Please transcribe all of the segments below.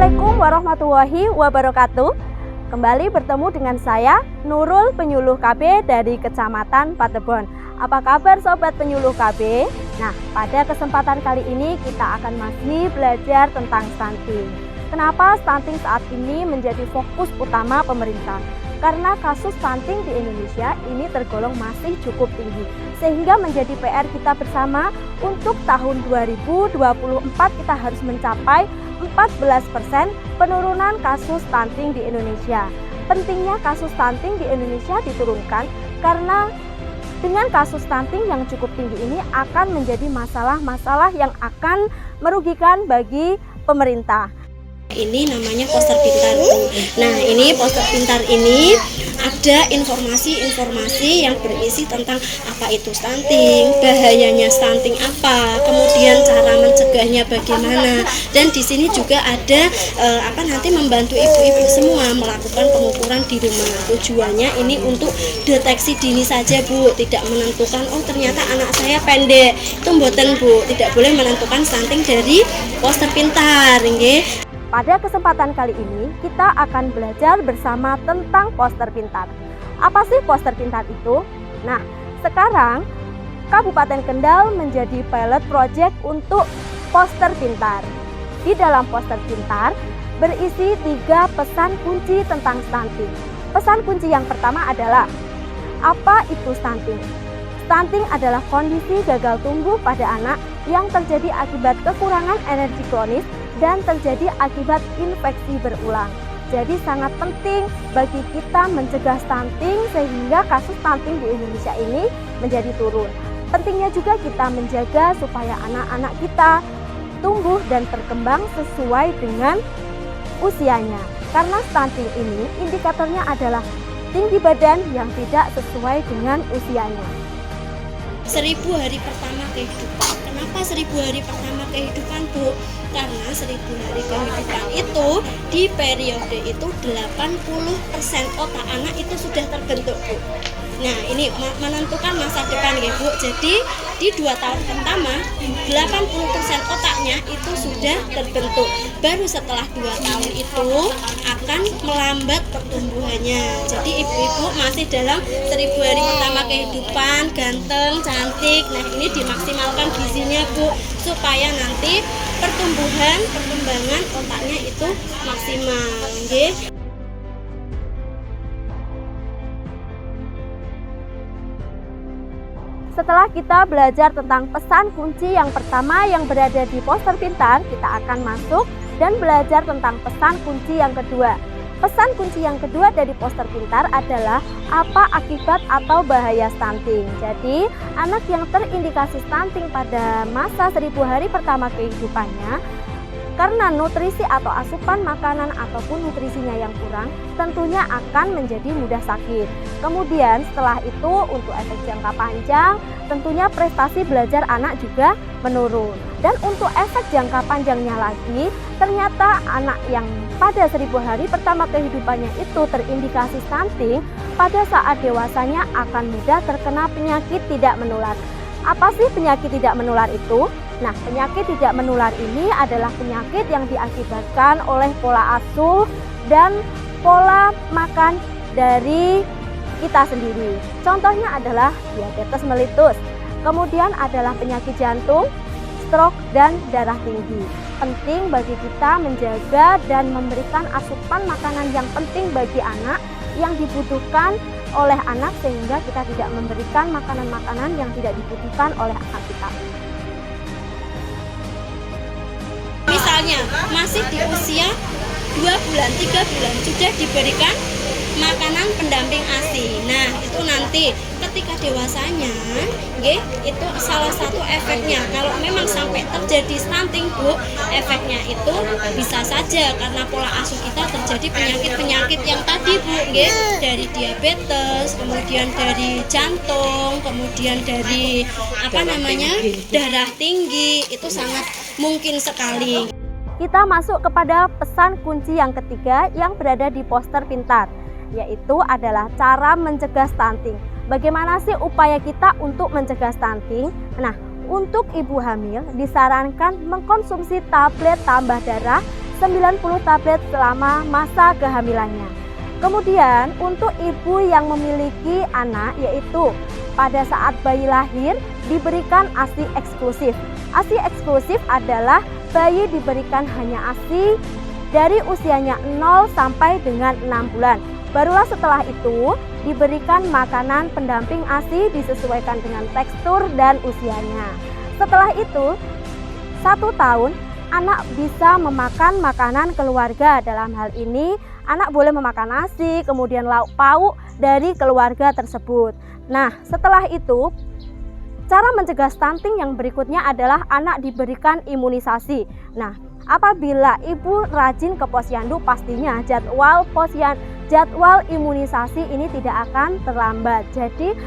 Assalamualaikum warahmatullahi wabarakatuh. Kembali bertemu dengan saya Nurul Penyuluh KB dari Kecamatan Patebon. Apa kabar sobat penyuluh KB? Nah, pada kesempatan kali ini kita akan masih belajar tentang stunting. Kenapa stunting saat ini menjadi fokus utama pemerintah? Karena kasus stunting di Indonesia ini tergolong masih cukup tinggi, sehingga menjadi PR kita bersama untuk tahun 2024 kita harus mencapai 14% penurunan kasus stunting di Indonesia. Pentingnya kasus stunting di Indonesia diturunkan karena dengan kasus stunting yang cukup tinggi ini akan menjadi masalah-masalah yang akan merugikan bagi pemerintah. Ini namanya poster pintar. Nah, ini poster pintar ini ada informasi-informasi yang berisi tentang apa itu stunting, bahayanya stunting apa, kemudian cara mencegahnya bagaimana. Dan di sini juga ada nanti membantu ibu-ibu semua melakukan pengukuran di rumah. Tujuannya ini untuk deteksi dini saja, Bu, tidak menentukan ternyata anak saya pendek. Itu mboten, Bu, tidak boleh menentukan stunting dari poster pintar, nggih. Pada kesempatan kali ini, kita akan belajar bersama tentang poster pintar. Apa sih poster pintar itu? Nah, sekarang Kabupaten Kendal menjadi pilot project untuk poster pintar. Di dalam poster pintar berisi 3 pesan kunci tentang stunting. Pesan kunci yang pertama adalah, apa itu stunting? Stunting adalah kondisi gagal tumbuh pada anak yang terjadi akibat kekurangan energi kronis dan terjadi akibat infeksi berulang. Jadi sangat penting bagi kita mencegah stunting sehingga kasus stunting di Indonesia ini menjadi turun. Pentingnya juga kita menjaga supaya anak-anak kita tumbuh dan berkembang sesuai dengan usianya. Karena stunting ini indikatornya adalah tinggi badan yang tidak sesuai dengan usianya. 1000 hari pertama kehidupan. Kenapa 1000 hari pertama kehidupan, Bu? Karena 1000 hari kehidupan itu di periode itu 80% otak anak itu sudah terbentuk, Bu. Nah, ini menentukan masa depan ya, Bu. Jadi di 2 tahun pertama 80% otaknya itu sudah terbentuk. Baru setelah 2 tahun itu akan melambat pertumbuhannya. Jadi ibu-ibu masih dalam 1000 hari pertama kehidupan, ganteng, cantik. Nah, ini dimaksimalkan gizinya, Bu, supaya nanti perkembangan otaknya itu maksimal, nggih. Setelah kita belajar tentang pesan kunci yang pertama yang berada di poster pintar, kita akan masuk dan belajar tentang pesan kunci yang kedua. Pesan kunci yang kedua dari poster pintar adalah apa akibat atau bahaya stunting. Jadi, anak yang terindikasi stunting pada masa 1000 hari pertama kehidupannya, karena nutrisi atau asupan makanan ataupun nutrisinya yang kurang, tentunya akan menjadi mudah sakit. Kemudian setelah itu untuk efek jangka panjang, tentunya prestasi belajar anak juga menurun. Dan untuk efek jangka panjangnya lagi, ternyata anak yang pada 1000 hari pertama kehidupannya itu terindikasi stunting, pada saat dewasanya akan mudah terkena penyakit tidak menular. Apa sih penyakit tidak menular itu? Nah, penyakit tidak menular ini adalah penyakit yang diakibatkan oleh pola asuh dan pola makan dari kita sendiri. Contohnya adalah diabetes mellitus, kemudian adalah penyakit jantung, stroke, dan darah tinggi. Penting bagi kita menjaga dan memberikan asupan makanan yang penting bagi anak yang dibutuhkan oleh anak, sehingga kita tidak memberikan makanan-makanan yang tidak dibutuhkan oleh anak kita. Misalnya masih di usia 2 bulan, 3 bulan sudah diberikan makanan pendamping ASI. Nah, itu nanti ketika dewasanya, itu salah satu efeknya. Kalau memang sampai terjadi stunting, Bu, efeknya itu bisa saja karena pola asuh kita terjadi penyakit-penyakit yang tadi, Bu, dari diabetes, kemudian dari jantung, kemudian dari darah tinggi, itu sangat mungkin sekali. Kita masuk kepada pesan kunci yang ketiga yang berada di poster pintar, yaitu adalah cara mencegah stunting. Bagaimana sih upaya kita untuk mencegah stunting? Nah, untuk ibu hamil disarankan mengkonsumsi tablet tambah darah 90 tablet selama masa kehamilannya. Kemudian untuk ibu yang memiliki anak, yaitu pada saat bayi lahir diberikan ASI eksklusif. ASI eksklusif adalah bayi diberikan hanya ASI dari usianya 0 sampai dengan 6 bulan. Barulah setelah itu diberikan makanan pendamping ASI disesuaikan dengan tekstur dan usianya. Setelah itu 1 tahun anak bisa memakan makanan keluarga. Dalam hal ini anak boleh memakan nasi, kemudian lauk pauk dari keluarga tersebut. Nah, setelah itu cara mencegah stunting yang berikutnya adalah anak diberikan imunisasi. Nah, apabila ibu rajin ke posyandu, pastinya jadwal imunisasi ini tidak akan terlambat. Jadi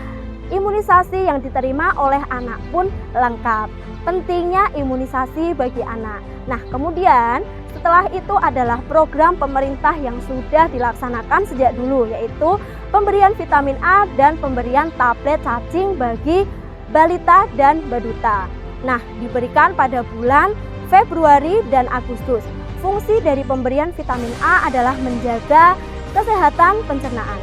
imunisasi yang diterima oleh anak pun lengkap. Pentingnya imunisasi bagi anak. Nah, kemudian setelah itu adalah program pemerintah yang sudah dilaksanakan sejak dulu, yaitu pemberian vitamin A dan pemberian tablet cacing bagi balita dan baduta. Nah, diberikan pada bulan Februari dan Agustus. Fungsi dari pemberian vitamin A adalah menjaga kesehatan pencernaan.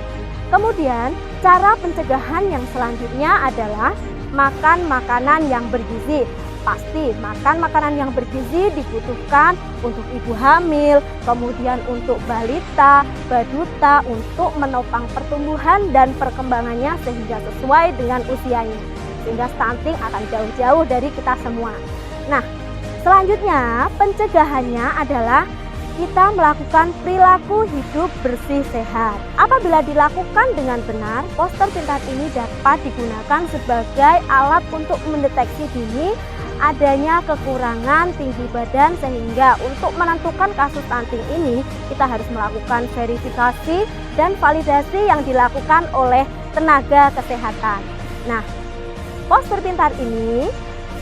Kemudian, cara pencegahan yang selanjutnya adalah makan makanan yang bergizi. Pasti makan makanan yang bergizi dibutuhkan untuk ibu hamil, kemudian untuk balita, baduta, untuk menopang pertumbuhan dan perkembangannya sehingga sesuai dengan usianya. Sehingga stunting akan jauh-jauh dari kita semua. Nah, selanjutnya pencegahannya adalah kita melakukan perilaku hidup bersih sehat. Apabila dilakukan dengan benar, poster pintar ini dapat digunakan sebagai alat untuk mendeteksi dini adanya kekurangan tinggi badan, sehingga untuk menentukan kasus stunting ini kita harus melakukan verifikasi dan validasi yang dilakukan oleh tenaga kesehatan. Nah, poster pintar ini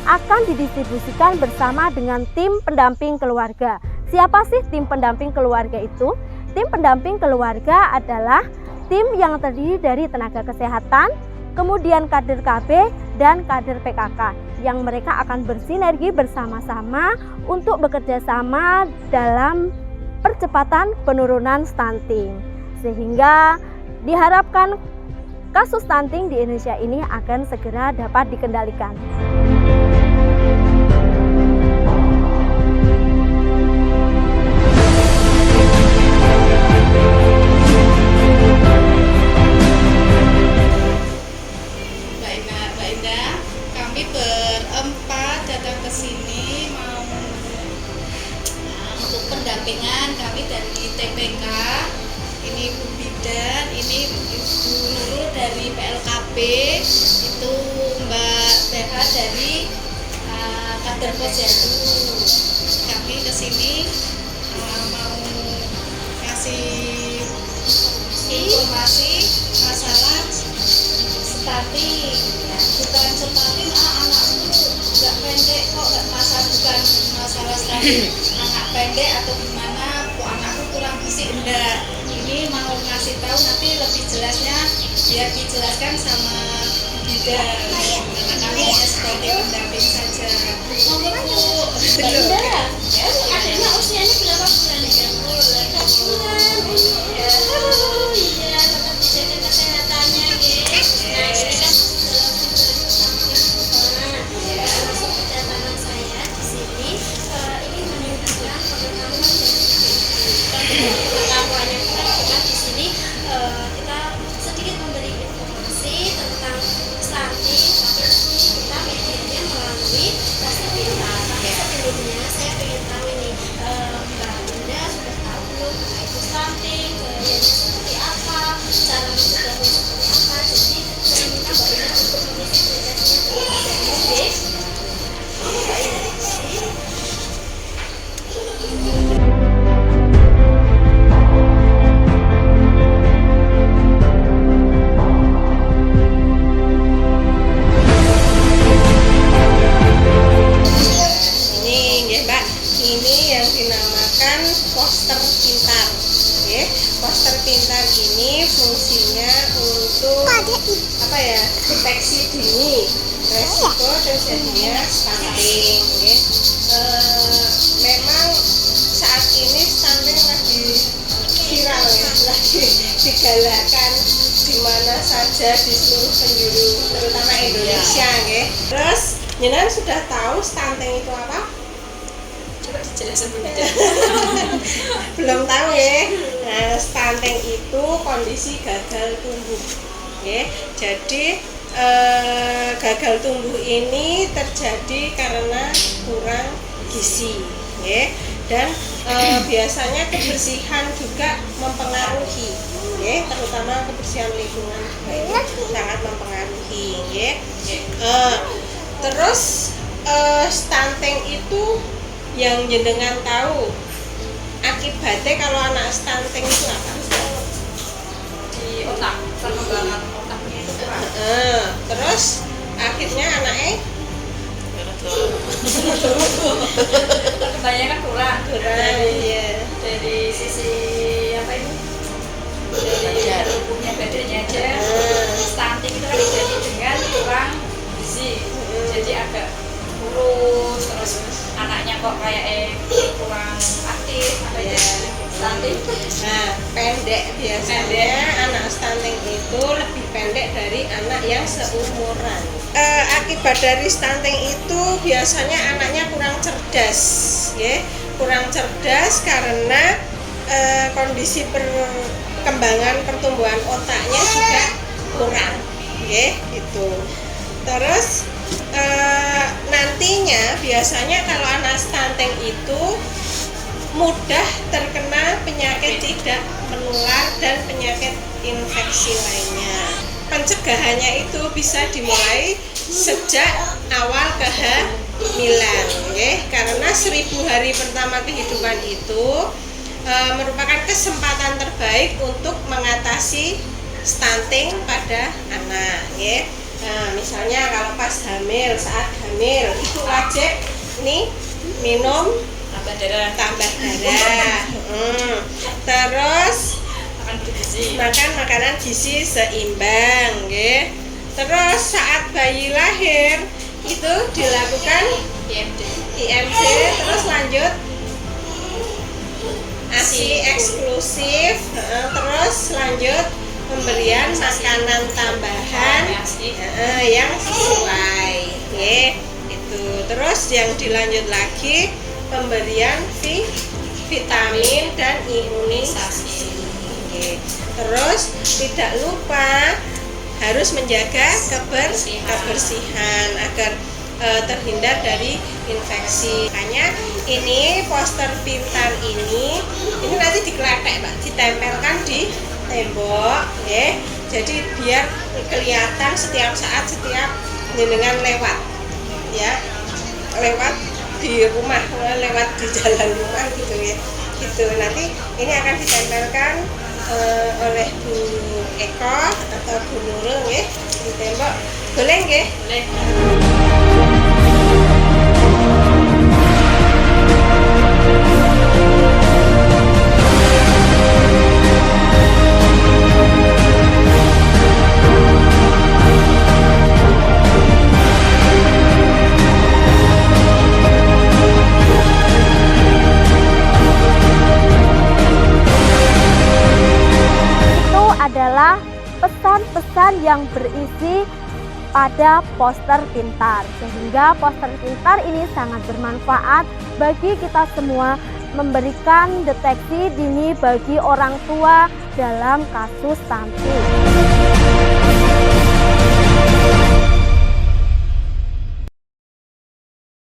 akan didistribusikan bersama dengan tim pendamping keluarga. Siapa sih tim pendamping keluarga itu? Tim pendamping keluarga adalah tim yang terdiri dari tenaga kesehatan, kemudian kader KB dan kader PKK yang mereka akan bersinergi bersama-sama untuk bekerja sama dalam percepatan penurunan stunting. Sehingga diharapkan kasus stunting di Indonesia ini akan segera dapat dikendalikan. Kami berempat datang ke sini mau untuk pendampingan kami dari TPK. Ini Bu Bidan, ini Ibu Nurul dari PLKB, itu Mbak BH dari kader posyandu. Kami ke sini mau kasih informasi masalah stunting. Bukan stunting, anakku nggak pendek kok, nggak bukan masalah stunting anak pendek atau gimana, kok anakku kurang gizi, enggak. Ini mau ngasih tahu nanti lebih jelasnya biar dijelaskan sama bidan, karena kami hanya sebagai pendamping saja. Monggo Bu, Mbak, adanya usianya berapa bulan? 3 bulan. 3 bulan. Iya, tetap dijaga kesehatannya, guys. Nah, ini kan kita sedikit memberi informasi tentang stunting, tapi kita medianya melalui poster pintar. Tapi sebelumnya saya ingin tahu ini, Mbak Bunda sudah tahu belum itu stunting, gayanya seperti apa, cara mencegahnya seperti apa. Jadi saya minta Mbak Bunda untuk mengisi presentasinya terlebih dahulu. Mbak Bunda. Ini yang dinamakan poster pintar. Oke, poster pintar ini fungsinya untuk apa ya? Deteksi dini resiko terjadinya stunting. Memang saat ini ada di seluruh penjuru terutama Indonesia nggih. Terus jenengan sudah tahu stunting itu apa? Coba dijelasin dulu. Belum tahu ya. Nah, stunting itu kondisi gagal tumbuh. Ya, jadi gagal tumbuh ini terjadi karena kurang gizi, ya. Dan biasanya kebersihan juga mempengaruhi, ya, terutama kebersihan lingkungan juga itu sangat mempengaruhi, ya. Terus stunting itu yang jenengan tahu akibatnya kalau anak stunting itu apa? Di otak, perkembangan otaknya itu kurang. Terus akhirnya anaknya Kebanyakan kurang. ya. Dari sisi apa ini? Dari tubuhnya badannya aja. Stunting itu kan identik dengan kurang gizi. Jadi agak kurus, terus anaknya kok kayak kurang aktif apa ya? Stunting. Nah, pendek biasanya anak stunting itu lebih pendek dari anak yang seumuran. Akibat dari stunting itu biasanya anaknya kurang cerdas, ya. Kurang cerdas karena kondisi perkembangan pertumbuhan otaknya juga kurang, ya, gitu. Terus nantinya biasanya kalau anak stunting itu mudah terkena penyakit tidak menular dan penyakit infeksi lainnya. Pencegahannya itu bisa dimulai sejak awal kehamilan, ya, karena 1000 hari pertama kehidupan itu merupakan kesempatan terbaik untuk mengatasi stunting pada anak, ya. Nah, misalnya kalau pas hamil, saat hamil itu wajib nih minum tambah darah. Terus makan makanan gizi seimbang, ya. Terus saat bayi lahir itu dilakukan IMC, terus lanjut ASI eksklusif, terus lanjut pemberian makanan tambahan yang sesuai, ya. Itu terus yang dilanjut lagi pemberian vitamin dan imunisasi. Terus tidak lupa harus menjaga kebersihan agar terhindar dari infeksi. Makanya ini poster pintar ini nanti dikeletek, Pak, ditempelkan di tembok, ya. Jadi biar kelihatan setiap saat, setiap jenengan lewat, ya, lewat di rumah, lewat di jalan rumah gitu, ya, gitu. Nanti ini akan ditempelkan oleh Bu Eko atau Bu Nurul, ya, di tembok. Boleh nggih? Boleh. Adalah pesan-pesan yang berisi pada poster pintar, sehingga poster pintar ini sangat bermanfaat bagi kita semua, memberikan deteksi dini bagi orang tua dalam kasus stunting.